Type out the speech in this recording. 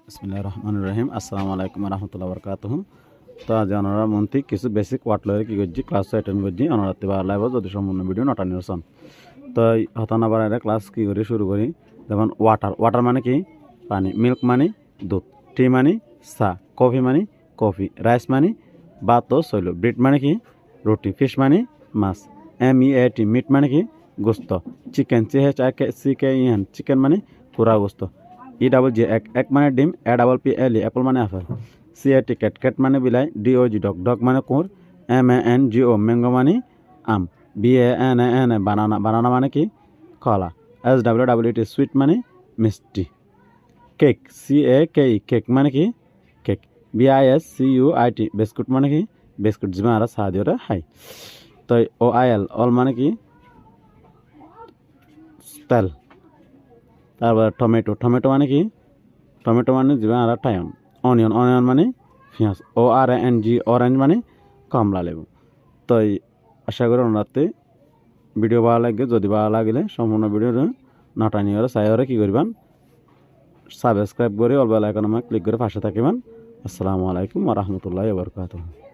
বিসমিল্লাহির রহমানির রহিম। আসসালামু আলাইকুম ওয়া রাহমাতুল্লাহি ওয়া বারাকাতুহু। তো আজ আমরা মন্থি কিছু বেসিক ওয়ার্ড লয়ে কি করছি ক্লাস অ্যাটেন্ড করছি অনরাতে বা লাইভ যদি সম্পূর্ণ ভিডিও নটা নিউসন। তো হতানা বাড়ারে ক্লাস কি করি শুরু করি। যেমন ওয়াটার মানে কি পানি, মিল্ক মানে দুধ, টি মানে চা, কফি মানে কফি, রাইস মানে ভাত ও শৈল, ব্রেড মানে কি রুটি, ফিশ মানে মাছ, MEAT মিট মানে কি গোস্ত, চিকেন CHICKEN চিকেন মানে পুরা গোস্ত, EGG এক মানে ডিম, APPLE অ্যাপল মানে আপেল, CAT ক্যাট মানে বিলাই, DOG ডগ মানে কুকুর, MANGO ম্যাঙ্গো মানে আম, BANAN বানানা মানে কি কলা, SWWET সুইট মানে মিষ্টি, কেক কেক মানে কি কেক, BISCUIT বিস্কুট মানে কি বিস্কুট জিমা আর সাদিওরা হাই। তো OIL অল মানে কি তেল। তারপর টমেটো মানে কি টমেটো মানে জিমা আর টাইম। অনিয়ন মানে পেঁয়াজ, ORANG অরেঞ্জ মানে কমলা লেবু। তো আশা করি ওনাতে ভিডিও ভালো লাগে, যদি ভালো লাগলে সম্পূর্ণ ভিডিও নটা নিয়ে চাই কি করবেন সাবস্ক্রাইব করে অল বেল আইকনে ক্লিক করে পাশে থাকিবেন। আসসালামু আলাইকুম ওয়া রাহমাতুল্লাহি ওয়া বারাকাতুহু।